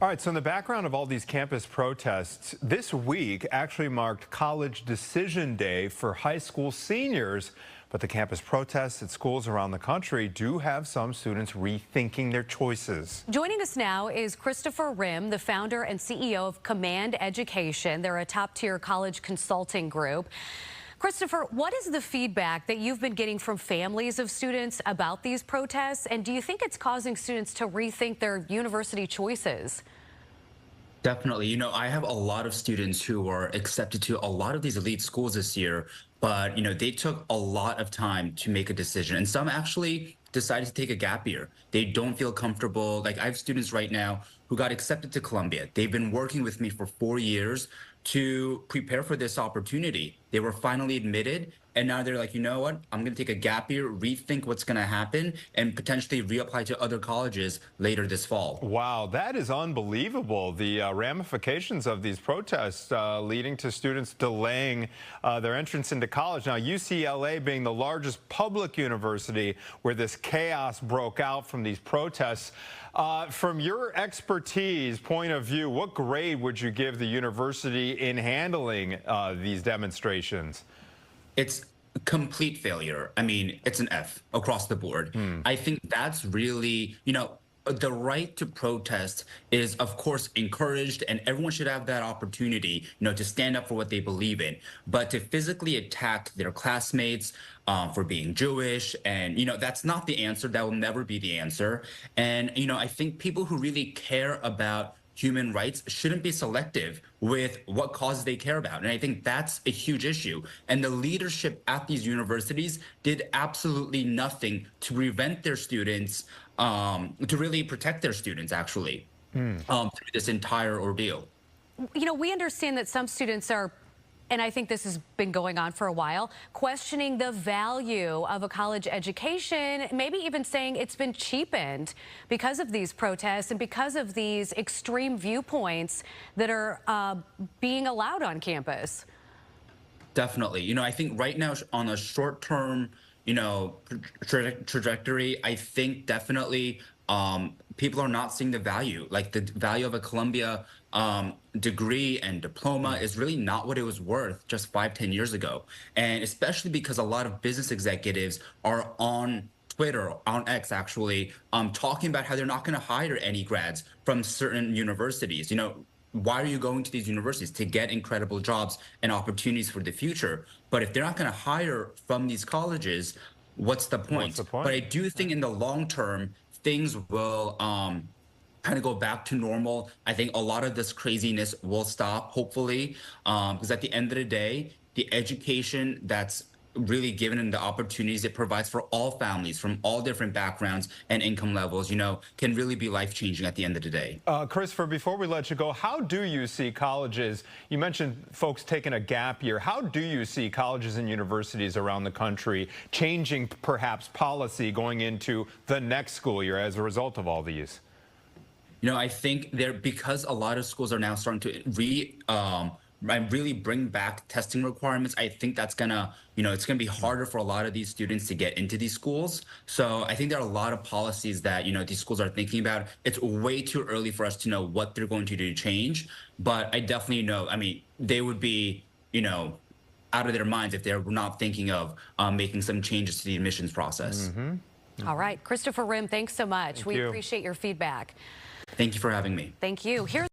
All right, so in the background of all these campus protests, this week actually marked College Decision Day for high school seniors. But the campus protests at schools around the country do have some students rethinking their choices. Joining us now is Christopher Rim, the founder and CEO of Command Education. They're a top-tier college consulting group. Christopher, what is the feedback that you've been getting from families of students about these protests? And do you think it's causing students to rethink their university choices? Definitely. I have a lot of students who are accepted to a lot of these elite schools this year, but, they took a lot of time to make a decision. And some actually decided to take a gap year. They don't feel comfortable. Like, I have students right now who got accepted to Columbia. They've been working with me for 4 years to prepare for this opportunity. They were finally admitted, and now they're like, you know what? I'm going to take a gap year, rethink what's going to happen, and potentially reapply to other colleges later this fall. Wow, that is unbelievable. The ramifications of these protests leading to students delaying their entrance into college. Now, UCLA being the largest public university where this chaos broke out from these protests. From your expertise point of view, what grade would you give the university in handling these demonstrations? It's a complete failure. I mean, it's an F across the board. I think that's really, the right to protest is, of course, encouraged, and everyone should have that opportunity, to stand up for what they believe in. But to physically attack their classmates for being Jewish, and, that's not the answer. That will never be the answer. And, I think people who really care about human rights shouldn't be selective with what causes they care about. And I think that's a huge issue. And the leadership at these universities did absolutely nothing to prevent their students, to really protect their students, actually, through this entire ordeal. We understand that some students are, and I think this has been going on for a while, questioning the value of a college education, maybe even saying it's been cheapened because of these protests and because of these extreme viewpoints that are being allowed on campus. Definitely. I think right now on a short-term, trajectory, I think definitely people are not seeing the value. Like, the value of a Columbia degree and diploma is really not what it was worth just 5-10 years ago. And especially because a lot of business executives are on Twitter, on X actually, talking about how they're not going to hire any grads from certain universities. Why are you going to these universities? To get incredible jobs and opportunities for the future. But if they're not going to hire from these colleges, what's the point? But I do think in the long term, things will kind of go back to normal. I think a lot of this craziness will stop, hopefully, because at the end of the day, the education that's really given and the opportunities it provides for all families from all different backgrounds and income levels, can really be life-changing at the end of the day. Christopher, before we let you go, how do you see colleges, you mentioned folks taking a gap year, how do you see colleges and universities around the country changing perhaps policy going into the next school year as a result of all these? I think because a lot of schools are now starting to really bring back testing requirements. I think that's gonna, it's gonna be harder for a lot of these students to get into these schools. So I think there are a lot of policies that, these schools are thinking about. It's way too early for us to know what they're going to do to change. But I definitely know, they would be, out of their minds if they're not thinking of making some changes to the admissions process. All right. Christopher Rim, thanks so much. We appreciate your feedback. Thank you for having me. Thank you. Here's